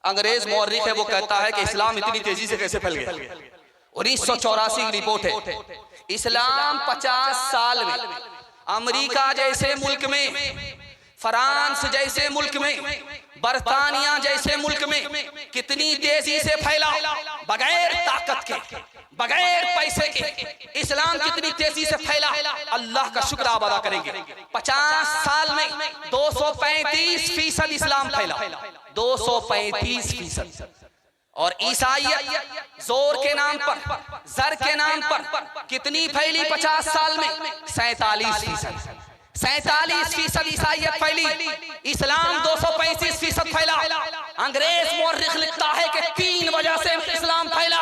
अंग्रेज मौर्रिख है, वो कहता है कि इस्लाम इतनी तेजी से कैसे फैल गया। 1984 की रिपोर्ट है, इस्लाम 50 साल में अमेरिका जैसे मुल्क में, फ्रांस जैसे मुल्क में, बरतानिया जैसे मुल्क में कितनी तेजी से फैला, बगैर ताकत के, बगैर पैसे के इस्लाम कितनी तेजी से फैला। अल्लाह का शुक्र आप अदा करेंगे। 50 साल में 235% इस्लाम फैला, 235%। और ईसाईयत जोर के नाम पर, जर के नाम पर कितनी फैली 50 साल में? 47%। 47% ईसाईयत फैली, इस्लाम 235% फैला। अंग्रेज मौर्रिख लिखता है कि 3 वजह से इस्लाम फैला।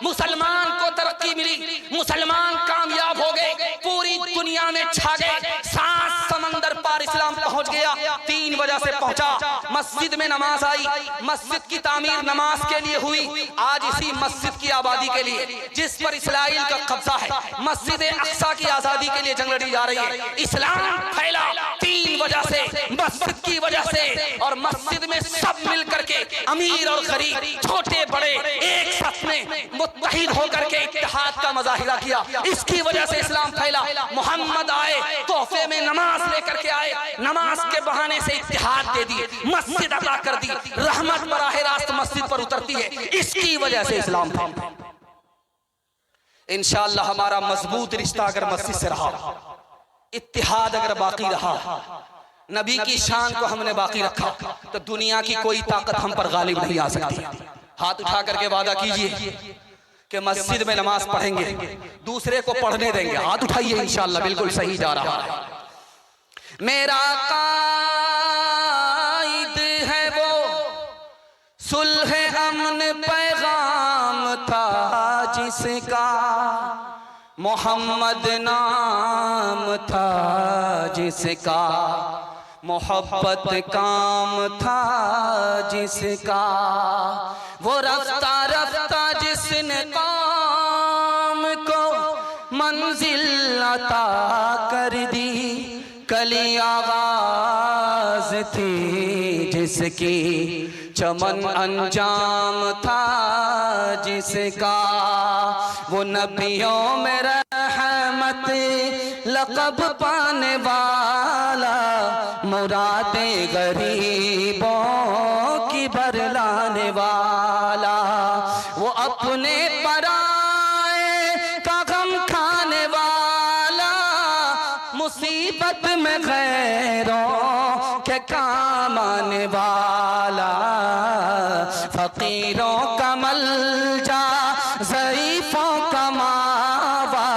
मुसलमान को तरक्की मिली, मुसलमान कामयाब हो गए, पूरी दुनिया में छा गए, 7 समंदर पार इस्लाम पहुंच गया। 3 वजह से पहुंचा। मस्जिद में नमाज आई, मस्जिद की तामीर नमाज के लिए हुई। आज इसी मस्जिद की आबादी के लिए, जिस पर इस्राइल का कब्जा है, मस्जिद अक्सा की आजादी के लिए जंग लड़ी जा रही है। इस्लाम फैला 3 वजह से, मस्जिद की वजह से। और मस्जिद में सब मिल करके, अमीर और गरीब, छोटे बड़े, एक साथ में मुत्तहिद होकर के इत्तेहाद का मुजाहिरा किया। इसकी वजह से इस्लाम फैला। मोहम्मद आए, तोहफे में नमाज लेकर के आए, नमाज के बहाने से इत्तेहाद दे दिए, मस्जिद अदा कर दी, रहमत बराह रास्त मस्जिद पर उतरती है। इसकी वजह से इस्लाम फैला। इंशाअल्लाह हमारा मजबूत रिश्ता अगर मस्जिद से रहा, इत्तेहाद अगर बाकी रहा, नबी की शान को हमने बाकी रखा, तो दुनिया की कोई ताकत हम पर गालिब नहीं आ सकती। हाथ उठा करके वादा कीजिए कि मस्जिद में नमाज पढ़ेंगे, दूसरे को पढ़ने देंगे। हाथ उठाइए, इंशाअल्लाह बिल्कुल सही जा रहा है। मेरा कायद है वो, सुलह अमन पैगाम था जिसका, मोहम्मद नाम था जिसका, मोहब्बत काम था जिसका, वो रफ्ता रफ्ता जिसने काम को मंजिल अता कर दी, कली आवाज थी जिसकी, चमन अंजाम था जिसका, वो नबियों में रहमत लक़ब पाने वाला, मुरादे गरीबों की बरलाने वाला, वो अपने पराए का गम खाने वाला, मुसीबत में गैरों के काम आने वाला, फकीरों का मलजा, ज़ईफ़ों का मावा,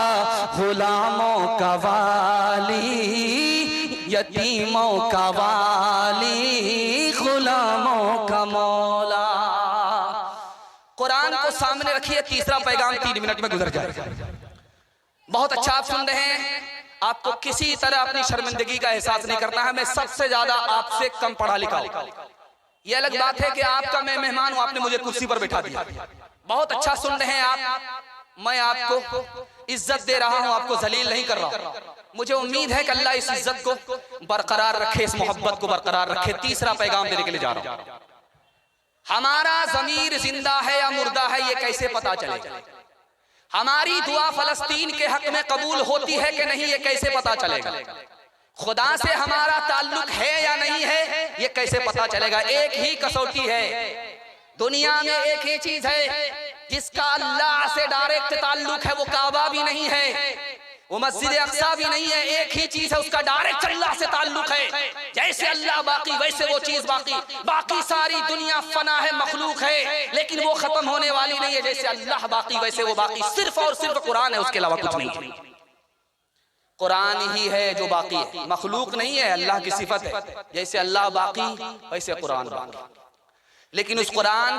गुलामों का वाली, यतीमों का वाली, गुलामों का मौला। कुरान को सामने रखिए, तीसरा पैगाम 3 मिनट में गुजर जाए। बहुत अच्छा आप सुन रहे हैं। आपको किसी तरह अपनी शर्मिंदगी का एहसास नहीं करना है। मैं सबसे ज्यादा आपसे कम पढ़ा लिखा हूं। ये अलग बात है कि आपका मैं मेहमान हूं, आपने मुझे कुर्सी पर बैठा दिया। बहुत अच्छा सुन रहे हैं आप। मैं आपको इज्जत दे रहा हूं, आपको जलील नहीं कर रहा। मुझे उम्मीद है कि अल्लाह इस इज्जत को बरकरार रखे, इस मोहब्बत को बरकरार रखे। तीसरा पैगाम देने के लिए जा रहा हूं। हमारा ज़मीर जिंदा है या मुर्दा है, ये कैसे पता चलेगा? हमारी दुआ फलस्तीन के हक में कबूल होती है कि नहीं, ये कैसे पता चलेगा? खुदा से हमारा ताल्लुक है या नहीं है, ये कैसे पता चलेगा? एक ही कसौटी है दुनिया में, एक ही चीज है जिसका अल्लाह से डायरेक्ट ताल्लुक है। वो काबा भी नहीं है, वो मस्जिद अक्सा भी नहीं है। एक ही चीज है, उसका डायरेक्ट अल्लाह से ताल्लुक है। जैसे अल्लाह बाकी, वैसे वो चीज बाकी। बाकी सारी दुनिया फना है, मखलूक है, लेकिन वो खत्म होने वाली नहीं है। जैसे अल्लाह बाकी, वैसे वो बाकी। सिर्फ और सिर्फ कुरान है, उसके अलावा कुछ नहीं है। कुरान ही है जो बाकी है, मखलूक नहीं है। अल्लाह की सिफत है, जैसे अल्लाह बाकी वैसे कुरान बाकी। लेकिन उस कुरान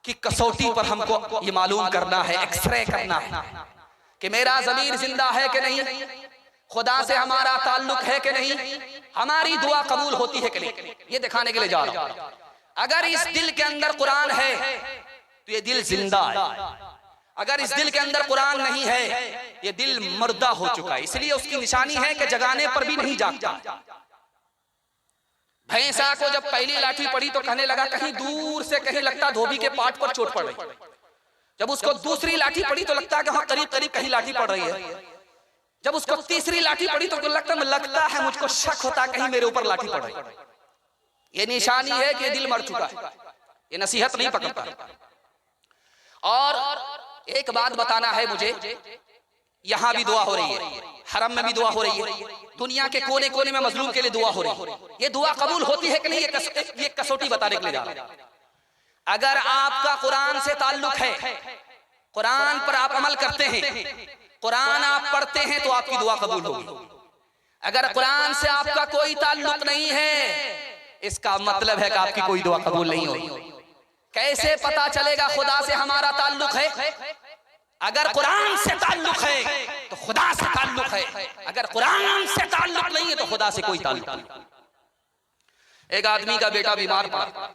की कसौटी पर हमको ये मालूम करना है, एक्सरे करना है कि मेरा ज़मीर जिंदा है कि नहीं, खुदा से हमारा ताल्लुक है कि नहीं, हमारी दुआ कबूल होती है कि नहीं। ये दिखाने के लिए जा रहा हूं। अगर इस दिल के अंदर कुरान है तो ये दिल जिंदा है। अगर इस दिल के अंदर कुरान नहीं है, ये दिल मुर्दा हो चुका है। इसलिए उसकी निशानी है कि जगाने पर भी नहीं जागता। भैंसा को जब पहली लाठी पड़ी तो कहने लगा कहीं दूर से कहीं लगता धोबी के पाट पर चोट पड़ रही। जब उसको दूसरी लाठी पड़ी तो लगता है कि हाँ करीब करीब कहीं लाठी पड़ रही है। जब उसको तीसरी लाठी पड़ी तो लगता है मुझको शक होता कहीं मेरे ऊपर लाठी पड़ रही। ये निशानी है कि दिल मर चुका है, ये नसीहत नहीं पकड़ता। और एक बात बताना है मुझे, यहां भी दुआ हो रही है, हरम में भी दुआ हो रही है, दुनिया के कोने कोने में मजलूम के लिए दुआ हो रही है। ये दुआ कबूल होती है कि नहीं, ये कसौटी बताने के लिए जा रहा है। अगर आपका कुरान से ताल्लुक है, कुरान पर आप अमल करते हैं, कुरान आप पढ़ते हैं तो आपकी दुआ कबूल होगी। अगर कुरान से आपका कोई ताल्लुक नहीं है, इसका मतलब है कि आपकी कोई दुआ कबूल नहीं होगी। कैसे पता चलेगा खुदा से हमारा ताल्लुक है? अगर कुरान से ताल्लुक है तो खुदा से ताल्लुक है, अगर कुरान से ताल्लुक नहीं है तो खुदा से कोई ताल्लुक नहीं। एक आदमी का बेटा बीमार पड़ा,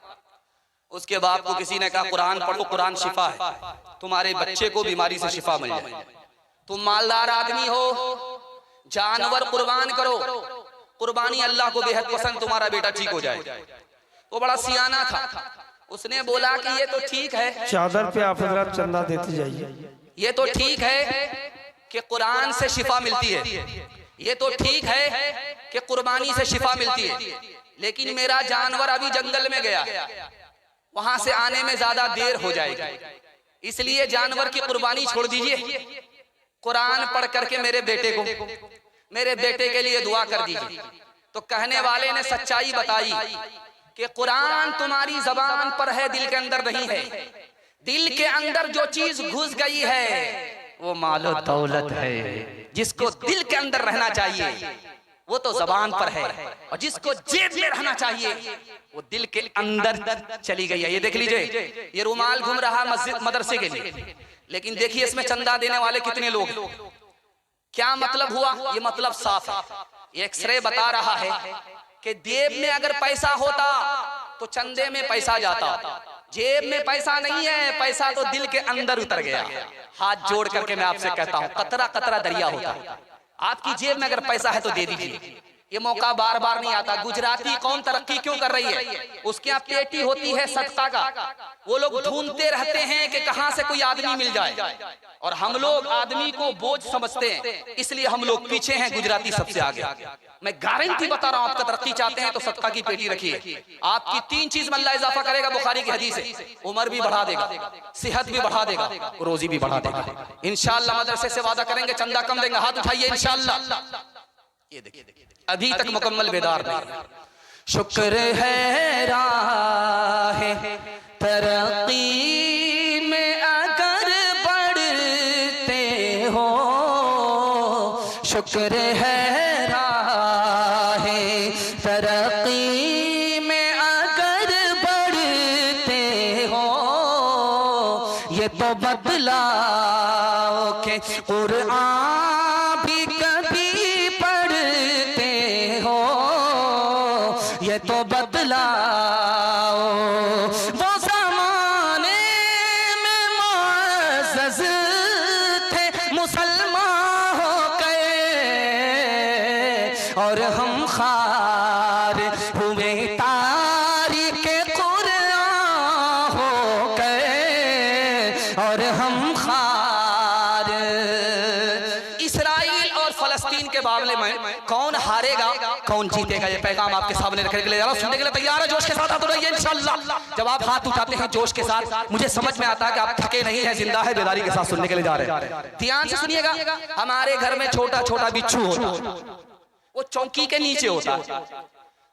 उसके बाप को किसी ने कहा कुरान पढ़ो, कुरान शिफा है, तुम्हारे बच्चे को बीमारी से शिफा मिल जाए। तुम मालदार आदमी हो, जानवर कुर्बान करो, कुर्बानी अल्लाह को बेहद पसंद, तुम्हारा बेटा ठीक हो जाए। वो बड़ा सियाना था, उसने बोला कि ये तो ठीक है, चादर पे आप हजरत चंदा देते जाइए, ये तो ठीक है कि कुरान से शिफा मिलती है, ये तो ठीक है कि कुर्बानी से शिफा मिलती है, लेकिन मेरा जानवर अभी जंगल में गया, वहां से आने में ज्यादा देर हो जाएगी, इसलिए जानवर की कुर्बानी छोड़ दीजिए, कुरान पढ़ करके मेरे बेटे के लिए दुआ कर दीजिए। तो कहने वाले ने सच्चाई बताई कि कुरान तुम्हारी जबान पर है, दिल के अंदर नहीं है। दिल के अंदर जो चीज घुस गई है वो मालो दौलत है, जिसको दिल के अंदर रहना चाहिए वो तो जबान पर है, और जिसको जेब में रहना चाहिए वो दिल के अंदर चली गई है। ये देख लीजिए, ये रुमाल घूम रहा मस्जिद मदरसे के लिए, लेकिन देखिए इसमें चंदा देने वाले कितने लोग। क्या मतलब हुआ? ये मतलब साफ है। एक्सरे बता रहा है कि जेब में अगर पैसा होता तो चंदे में पैसा जाता, जेब में पैसा नहीं है, पैसा तो दिल के अंदर उतर गया। हाथ जोड़ करके मैं आपसे कहता हूं, कतरा कतरा दरिया होता है। आपकी जेब में अगर पैसा है तो दे दीजिए, ये मौका बार बार नहीं आता। गुजराती कौम तरक्की क्यों कर रही है? उसके यहाँ पेटी होती है सदका का, वो लोग ढूंढते रहते हैं कि कहां से कोई आदमी मिल जाए, और हम लोग आदमी को बोझ समझते हैं, इसलिए हम लोग पीछे हैं, गुजराती सबसे आगे। मैं गारंटी बता रहा हूं, आपका तरक्की चाहते हैं तो सदका की पेटी रखिए। आपकी 3 चीज में अल्लाह इजाफा करेगा, बुखारी की हदीस है। उम्र भी बढ़ा देगा, सेहत भी बढ़ा देगा, रोजी भी बढ़ा देगा। इंशाअल्लाह मदरसे से वादा करेंगे, चंदा कम देंगे, हाथ उठाइए इंशाअल्लाह। ये देखिए अभी तक मुकम्मल बेदार नहीं। शुक्र है राह तरक्की में अगर बढ़ते हो, शुक्र है राह तरक्की में अगर बढ़ते हो, ये तो बदलाओ के कुरान भी कभी पढ़ते हो, ये तो बदलाओ वो ज़माने में मुअज़्ज़ज़ थे, मुसलमान हो गए और हम खार हुए, तारीके कुरान हो गए और हम खार। इसराइल और फलस्तीन के मामले में कौन हारेगा कौन जीतेगा, ये पैगाम आपके सामने रखने के लिए सुनने के लिए तैयार है? जोश के साथ हाथ उठाइए इंशाअल्लाह। जब आप हाथ उठाते हैं जोश के साथ, मुझे समझ में आता है कि आप थके नहीं हैं, जिंदा है, बेदारी के साथ सुनने के लिए जा रहे हैं। ध्यान से सुनिएगा। हमारे घर में छोटा छोटा बिच्छू होता, वो चौकी के नीचे होता,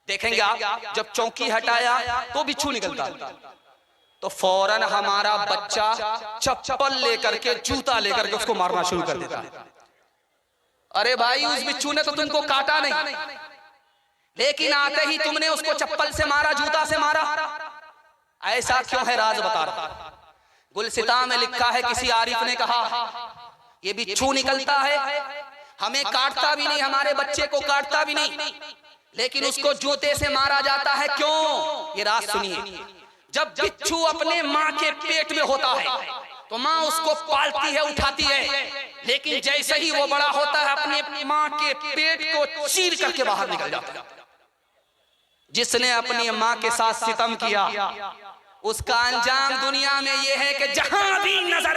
देखेंगे आप, जब चौकी हटाया तो बिच्छू निकलता, तो फौरन हमारा बच्चा चप्पल लेकर के, जूता लेकर के उसको मारना शुरू कर देता। अरे भाई, उस बिच्छू ने तो तुमको काटा नहीं, लेकिन आते ही तुमने उसको चप्पल से मारा, जूता से मारा। ऐसा क्यों है? राज बता रहा। गुलसिता में लिखा है, किसी आरिफ ने कहा ये बिच्छू निकलता है, हमें काटता भी नहीं, हमारे बच्चे को काटता भी नहीं, लेकिन उसको जूते से मारा जाता है। क्यों? ये राज सुनिए। जब बिच्छू अपने माँ के पेट में होता है तो माँ उसको पालती है, उठाती है, लेकिन जैसे ही वो बड़ा होता है अपनी माँ के पेट को चीर करके बाहर निकल जाता है। जिसने अपनी माँ के साथ सितम किया उसका अंजाम दुनिया में यह है कि जहां भी नजर